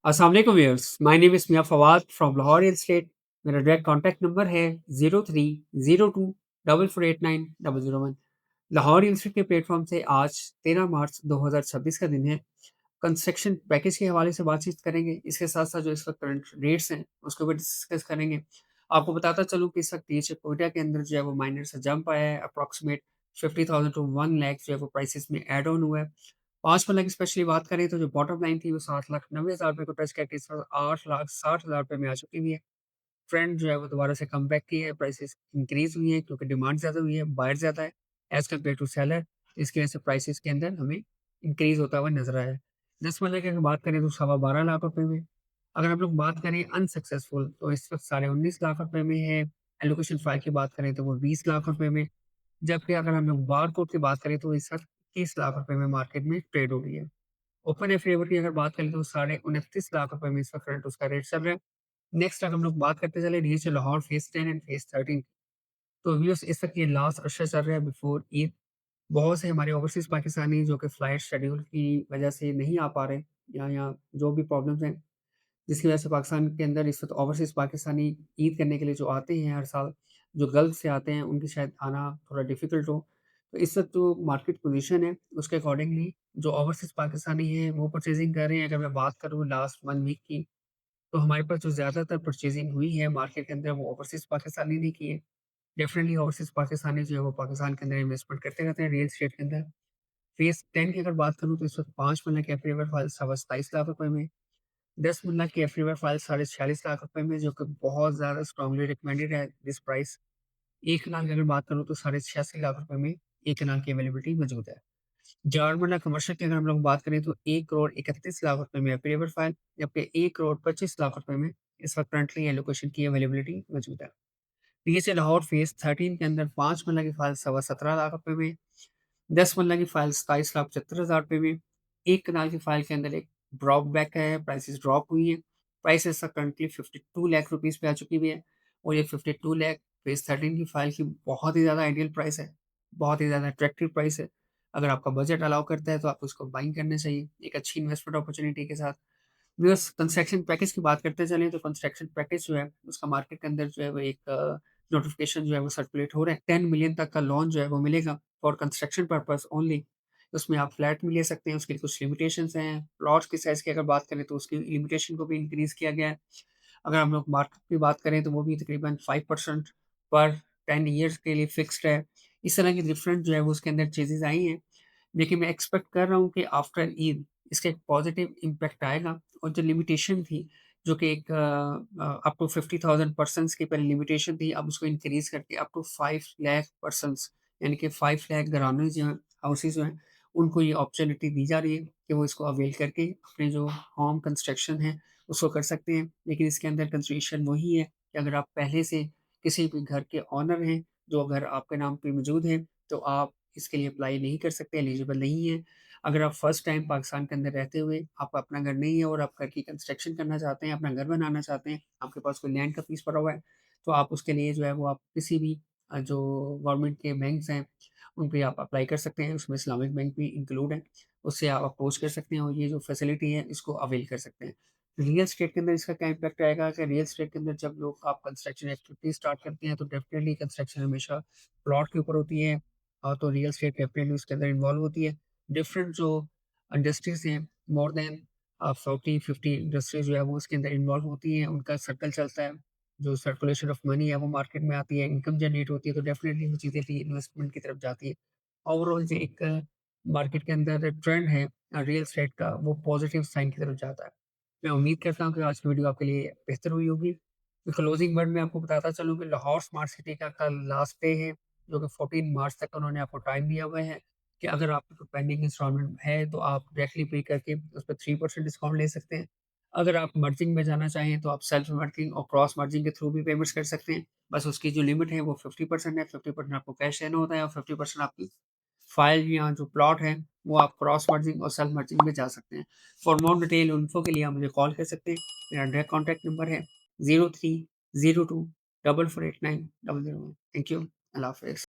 अस्सलाम वालेकुम viewers, my name is Mian Fawad from Lahore real estate. मेरा डायरेक्ट कॉन्टैक्ट नंबर है 030244890001। लाहौर रियल एस्टेट के प्लेटफॉर्म से आज 13 मार्च 2026 का दिन है। कंस्ट्रक्शन पैकेज के हवाले से बातचीत करेंगे। इसके साथ-साथ जो इस वक्त करंट रेट्स हैं, उसके ऊपर डिस्कस करेंगे। आपको बताता चलूँ कि इस वक्त डीएचए कोयटा के अंदर जो है वो माइनर सा जंप आया है। अप्रॉक्सिमेट 50,000 टू 1 लाख जो है वो प्राइसेज़ में ऐड ऑन हुआ है। 5 महीने की स्पेशली बात करें तो जो बॉटम लाइन थी वो 7,90,000 रुपए को टच करके इस वक्त 8,60,000 रुपए में आ चुकी हुई है। ट्रेंड जो है वो दोबारा से कमबैक की है, प्राइसेज़ इंक्रीज़ हुई हैं क्योंकि डिमांड ज़्यादा हुई है, बायर ज़्यादा है एज़ कम्पेयर टू सेलर। इसकी वजह से प्राइसेज़ के अंदर हमें इंक्रीज़ होता हुआ नज़र आया है। 10 महीने की अगर बात करें तो सवा 12 लाख रुपए में। अगर हम लोग बात करें अनसक्सेसफुल तो इस वक्त साढ़े 19 लाख रुपए में है। एलोकेशन फाइल की बात करें तो वो 20 लाख रुपए में। जबकि अगर हम लोग बारकोड की बात करें तो इस वक्त 30 लाख रुपए में मार्केट में ट्रेड हो रही है। ओपन एफिडेविट की अगर बात करें तो साढ़े 29 लाख रुपए में इस वक्त करंट उसका रेट चल रहा है। नेक्स्ट अगर हम लोग बात करते चले DHA Lahore phase 10 and phase 13 तो व्यूअर्स इस वक्त ये लास्ट अरसा चल रहा है बिफोर ईद। बहुत से हमारे ओवरसीज़ पाकिस्तानी जो कि फ्लाइट शेड्यूल की वजह से नहीं आ पा रहे या जो भी प्रॉब्लम्स हैं जिसकी वजह से पाकिस्तान के अंदर इस वक़्त ओवरसीज़ पाकिस्तानी ईद करने के लिए जो आते हैं हर साल, जो गल्फ़ से आते हैं, उनकी शायद आना थोड़ा डिफ़िकल्ट हो। तो इस वक़्त जो मार्केट पोज़ीशन है, उसके अकॉर्डिंगली जो ओवरसीज़ पाकिस्तानी हैं, वो परचेज़िंग कर रहे हैं। अगर मैं बात करूँ लास्ट 1 वीक की, तो हमारे पास जो ज़्यादातर परचेज़िंग हुई है मार्केट के अंदर, वो ओवरसीज़ पाकिस्तानी ने की है। डेफ़िनिटली ओवरसीज़ पाकिस्तानी जो है, वो पाकिस्तान के अंदर इन्वेस्टमेंट करते रहते हैं रियल एस्टेट के अंदर। फ़ेज़ 10 की अगर बात करूँ, तो इस वक़्त 5 महीने के एफ़ीडेविट फाइल सवा 27 लाख रुपए में 10 मिलना की एफरीवर फाइल साढ़े 46 लाख रुपए में जो कि बहुत ज़्यादा स्ट्रांगली रिकमेंडेड है दिस प्राइस। 1 कनाल की अगर बात करूँ तो साढ़े 86 लाख रुपए में 1 कनाल की अवेलेबिलिटी मौजूद है। जारमंडा कमर्शियल की अगर हम लोग बात करें तो 1 करोड़ 31 लाख रुपए में एफरीवर फाइल जबकि 1 करोड़ 25 लाख रुपए में इस वक्त करंटली एलोकेशन की अवेलेबिलिटी मौजूद है। पीएसए लाहौर फेज़ 13 के अंदर 5 मरला की फाइल सवा 17 लाख रुपए में 10 मरला की फाइल 27,75,000 रुपए में, 1 कनाल की फाइल के अंदर एक ड्रॉप बैक है, प्राइसेज़ ड्रॉप हुई हैं। प्राइसेज़ करंटली 52 लाख रुपीज़ पे आ चुकी हुई है और ये 52 लाख फेज़ 13 की फाइल की बहुत ही ज़्यादा आइडियल प्राइस है, बहुत ही ज़्यादा अट्रैक्टिव प्राइस है। अगर आपका बजट अलाउ करता है तो आपको इसको बाइंग करना चाहिए, एक अच्छी इन्वेस्टमेंट अपॉर्च्युनिटी के साथ। व्यूअर्स कंस्ट्रक्शन पैकेज की बात करते चलें तो कंस्ट्रक्शन पैकेज जो है उसका मार्केट के अंदर जो है वो एक नोटिफिकेशन जो है वो सर्कुलेट हो रहा है 10 मिलियन तक का लोन जो है वो मिलेगा फॉर कंस्ट्रक्शन पर्पस ओनली। उसमें आप फ्लैट भी ले सकते हैं, उसके कुछ लिमिटेशंस हैं। प्लॉट्स की साइज़ की अगर बात करें तो उसकी लिमिटेशन को भी इंक्रीज़ किया गया है। अगर हम लोग मार्केट की बात करें तो वो भी तकरीबन 5% पर 10 ईयर्स के लिए फिक्स्ड है। इस तरह की डिफरेंट जो है वो उसके अंदर चीज़ेज़ आई हैं। लेकिन मैं एक्सपेक्ट कर रहा हूँ कि आफ्टर ईद इसका एक पॉजिटिव इम्पैक्ट आएगा और जो लिमिटेशन थी, जो कि एक अप टू 50,000 पर्सन्स की पहले लिमिटेशन थी, अब उसको इंक्रीज़ करके अप टू 5 लाख पर्सन्स यानी कि 5 लाख घराने जो हैं, हाउसेज़ जो हैं, उनको ये अपॉर्च्युनिटी दी जा रही है कि वो इसको अवेल करके अपने जो होम कंस्ट्रक्शन है, उसको कर सकते हैं। लेकिन इसके अंदर कंसीडरेशन वही है कि अगर आप पहले से किसी भी घर के ओनर हैं, जो घर आपके नाम पे मौजूद है, तो आप इसके लिए अप्लाई नहीं कर सकते, एलिजिबल नहीं है। अगर आप फर्स्ट टाइम पाकिस्तान के अंदर रहते हुए आपका अपना घर नहीं है और आप घर की कंस्ट्रक्शन करना चाहते हैं, अपना घर बनाना चाहते हैं, आपके पास कोई लैंड का पीस पड़ा हुआ है, तो आप उसके लिए जो है वो आप किसी भी जो गवर्नमेंट के बैंक्स हैं, उन पे आप अप्लाई कर सकते हैं। उसमें इस्लामिक बैंक भी इंक्लूड है। उससे आप अप्रोच कर सकते हैं और ये जो फैसिलिटी है इसको अवेल कर सकते हैं। रियल एस्टेट के अंदर इसका क्या इम्पैक्ट आएगा कि रियल एस्टेट के अंदर जब लोग आप कंस्ट्रक्शन एक्टिविटी स्टार्ट करते हैं तो डेफिनेटली कंस्ट्रक्शन हमेशा प्लॉट के ऊपर होती है। तो रियल एस्टेट डेफिनेटली उसके अंदर इन्वॉल्व होती है। डिफरेंट जो इंडस्ट्रीज़ हैं, मोर देन 40-50 इंडस्ट्रीज़ जो है वो उसके अंदर इन्वॉल्व होती हैं, उनका सर्कल चलता है। जो सर्कुलेशन ऑफ मनी है वो मार्केट में आती है, इनकम जनरेट होती है, तो डेफिनेटली वो चीज़ें भी इन्वेस्टमेंट की तरफ जाती है। ओवरऑल जो एक मार्केट के अंदर ट्रेंड है रियल एस्टेट का, वो पॉजिटिव साइन की तरफ जाता है। मैं उम्मीद करता हूँ कि आज की वीडियो आपके लिए बेहतर हुई होगी। तो क्लोजिंग वर्ड में आपको बताता चलूँ कि लाहौर स्मार्ट सिटी का कल लास्ट डे है, जो कि 14 मार्च तक उन्होंने आपको टाइम दिया हुआ है कि अगर आपकी कोई पेंडिंग इंस्टॉलमेंट है, तो आप डायरेक्टली पे करके उस पे 3% डिस्काउंट ले सकते हैं। अगर आप मर्जिंग में जाना चाहें, तो आप सेल्फ मर्जिंग और क्रॉस मर्जिंग के थ्रू भी पेमेंट्स कर सकते हैं। बस उसकी जो लिमिट है, वो 50% है, 50% आपको कैश देना होता है और 50% आपकी फाइल या जो प्लॉट है, वो आप क्रॉस मर्जिंग और सेल्फ मर्जिंग में जा सकते हैं। फॉर मोर डिटेल इन्फो के लिए आप मुझे कॉल कर सकते हैं। मेरा डायरेक्ट कॉन्टैक्ट नंबर है 0302 4489 001। Thank you. अल्लाह हाफ़िज़।